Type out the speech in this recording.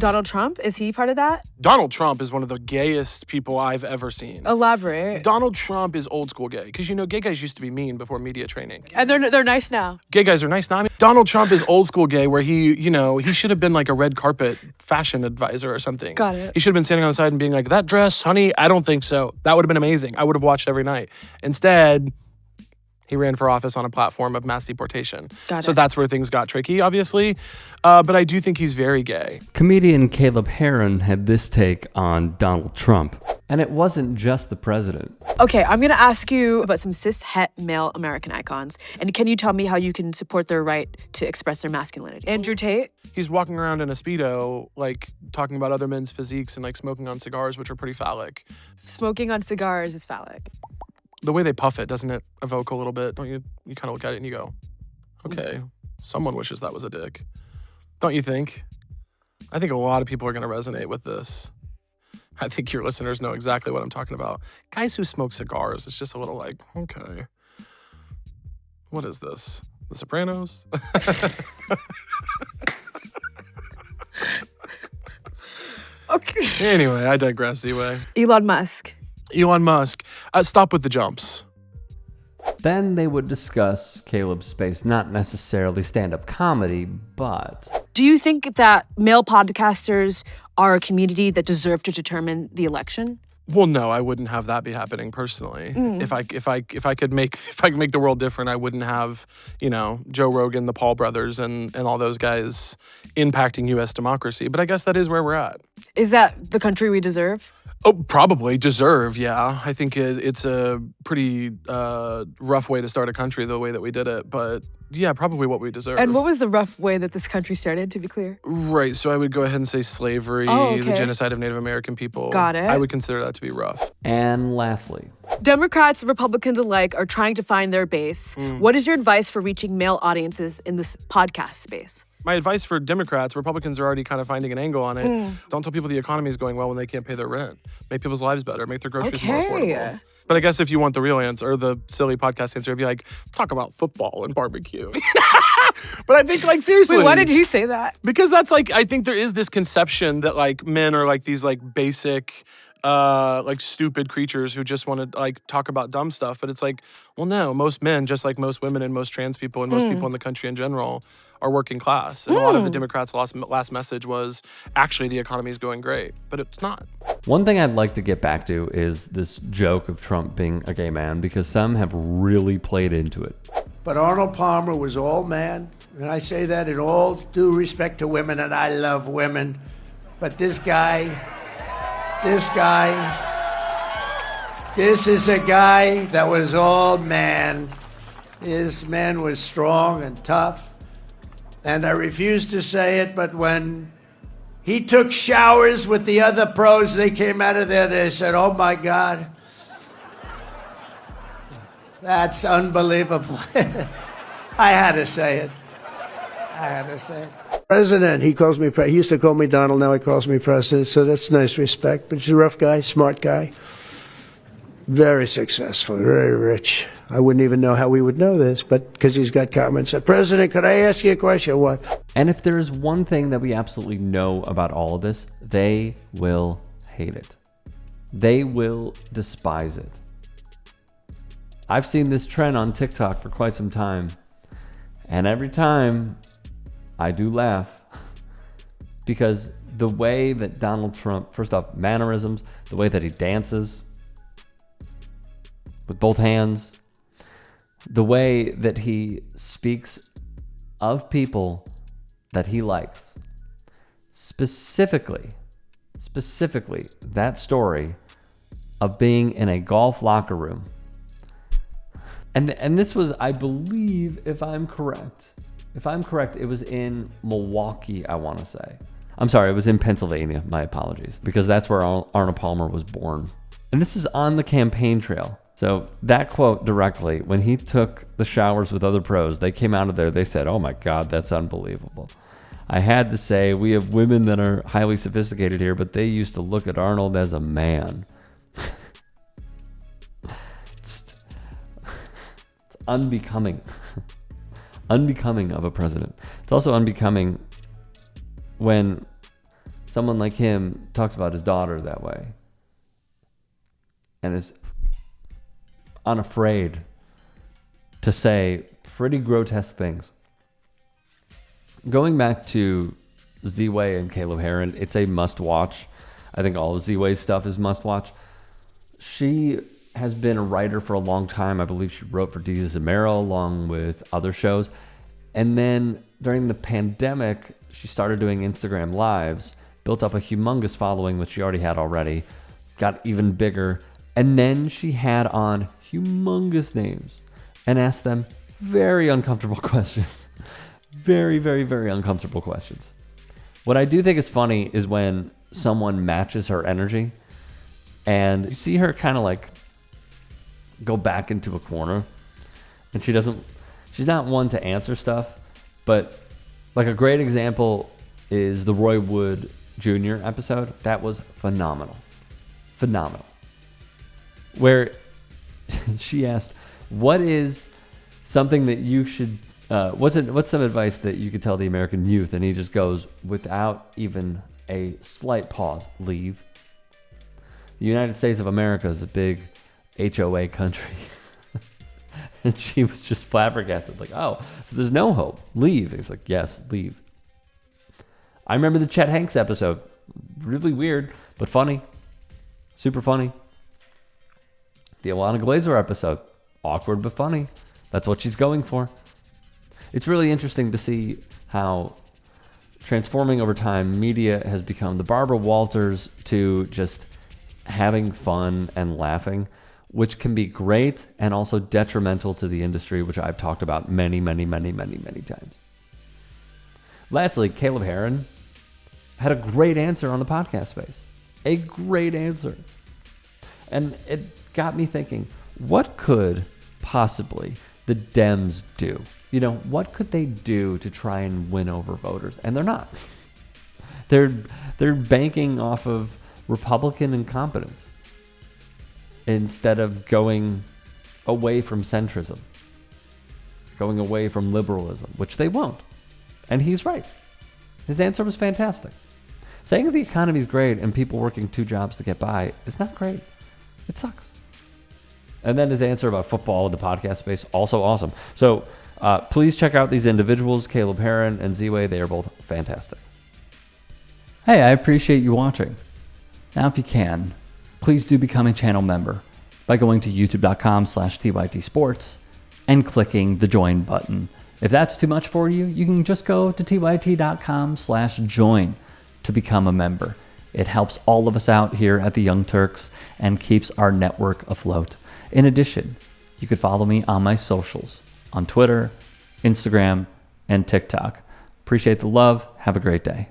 Donald Trump? Is he part of that? Donald Trump is one of the gayest people I've ever seen. Elaborate. Donald Trump is old school gay. Because, gay guys used to be mean before media training. And they're nice now. Gay guys are nice now. Donald Trump is old school gay where he should have been like a red carpet fashion advisor or something. Got it. He should have been standing on the side and being like, that dress, honey, I don't think so. That would have been amazing. I would have watched every night. Instead, he ran for office on a platform of mass deportation. So that's where things got tricky, obviously. But I do think he's very gay. Comedian Caleb Hearon had this take on Donald Trump. And it wasn't just the president. Okay, I'm going to ask you about some cis-het male American icons. And can you tell me how you can support their right to express their masculinity? Andrew Tate? He's walking around in a Speedo, like, talking about other men's physiques and, like, smoking on cigars, which are pretty phallic. Smoking on cigars is phallic. The way they puff it, doesn't it evoke a little bit? Don't you? You kind of look at it and you go, okay, someone wishes that was a dick. Don't you think? I think a lot of people are going to resonate with this. I think your listeners know exactly what I'm talking about. Guys who smoke cigars, it's just a little like, okay. What is this? The Sopranos? Okay. Anyway, I digress, Ziwe. Elon Musk. Stop with the jumps. Then they would discuss Caleb's space, not necessarily stand-up comedy, but... Do you think that male podcasters are a community that deserve to determine the election? Well, no, I wouldn't have that be happening personally. If I could make the world different, I wouldn't have, Joe Rogan, the Paul brothers, and all those guys impacting U.S. democracy. But I guess that is where we're at. Is that the country we deserve? Oh, probably deserve. Yeah, I think it's a pretty rough way to start a country the way that we did it. But yeah, probably what we deserve. And what was the rough way that this country started, to be clear? Right. So I would go ahead and say slavery, the genocide of Native American people. Got it. I would consider that to be rough. And lastly, Democrats and Republicans alike are trying to find their base. What is your advice for reaching male audiences in this podcast space? My advice for Democrats, Republicans are already kind of finding an angle on it. Don't tell people the economy is going well when they can't pay their rent. Make people's lives better. Make their groceries more affordable. But I guess if you want the real answer, or the silly podcast answer, it'd be like, talk about football and barbecue. But I think, like, seriously. Wait, why did you say that? Because that's, like, I think there is this conception that, like, men are, like, these, like, basic... like stupid creatures who just want to like talk about dumb stuff. But it's like, well, no, most men, just like most women and most trans people and most people in the country in general, are working class. And a lot of the Democrats' last message was actually the economy is going great, but it's not. One thing I'd like to get back to is this joke of Trump being a gay man, because some have really played into it. But Arnold Palmer was all man, and I say that in all due respect to women, and I love women. But this is a guy that was all man. His man was strong and tough. And I refuse to say it, but when he took showers with the other pros, they came out of there, they said, oh my God, that's unbelievable. I had to say it. President, he used to call me Donald, now he calls me president, so that's nice respect. But he's a rough guy, smart guy, very successful, very rich. I wouldn't even know how we would know this, but because he's got comments. President, could I ask you a question? What? And if there's one thing that we absolutely know about all of this, they will hate it. They will despise it. I've seen this trend on TikTok for quite some time, and every time I do laugh, because the way that Donald Trump, first off, mannerisms, the way that he dances with both hands, the way that he speaks of people that he likes, specifically that story of being in a golf locker room. And this was, I believe, if I'm correct, it was in Milwaukee, I want to say. I'm sorry, it was in Pennsylvania. My apologies. Because that's where Arnold Palmer was born. And this is on the campaign trail. So that quote directly, when he took the showers with other pros, they came out of there, they said, oh my God, that's unbelievable. I had to say, we have women that are highly sophisticated here, but they used to look at Arnold as a man. It's unbecoming. Unbecoming of a president. It's also unbecoming when someone like him talks about his daughter that way and is unafraid to say pretty grotesque things. Going back to Ziwe and Caleb Hearon, it's a must-watch. I think all of Ziwe's stuff is must-watch. She has been a writer for a long time. I believe she wrote for Jesus and Mero along with other shows. And then during the pandemic, she started doing Instagram Lives, built up a humongous following, which she already had already, got even bigger. And then she had on humongous names and asked them very uncomfortable questions. Very, very, very uncomfortable questions. What I do think is funny is when someone matches her energy and you see her kind of like go back into a corner and she's not one to answer stuff, but like a great example is the Roy Wood Jr. episode. That was phenomenal. Phenomenal. Where she asked, what is something that you should, what's some advice that you could tell the American youth? And he just goes, without even a slight pause, leave. The United States of America is a big HOA country. And she was just flabbergasted, like, oh, so there's no hope. Leave. He's like, yes, leave. I remember the Chet Hanks episode. Really weird, but funny. Super funny. The Alana Glazer episode. Awkward, but funny. That's what she's going for. It's really interesting to see how transforming over time, media has become the Barbara Walters to just having fun and laughing, which can be great and also detrimental to the industry, which I've talked about many, many, many, many, many times. Lastly, Caleb Hearon had a great answer on the podcast space. A great answer. And it got me thinking, what could possibly the Dems do? You know, what could they do to try and win over voters? And they're not. They're banking off of Republican incompetence instead of going away from centrism, going away from liberalism, which they won't. And he's right. His answer was fantastic. Saying the economy is great and people working 2 jobs to get by is not great. It sucks. And then his answer about football in the podcast space, also awesome. So please check out these individuals, Caleb Hearon and Ziwe. They are both fantastic. Hey, I appreciate you watching. Now, if you can, please do become a channel member by going to youtube.com/TYT Sports and clicking the join button. If that's too much for you, you can just go to tyt.com/join to become a member. It helps all of us out here at the Young Turks and keeps our network afloat. In addition, you could follow me on my socials on Twitter, Instagram, and TikTok. Appreciate the love. Have a great day.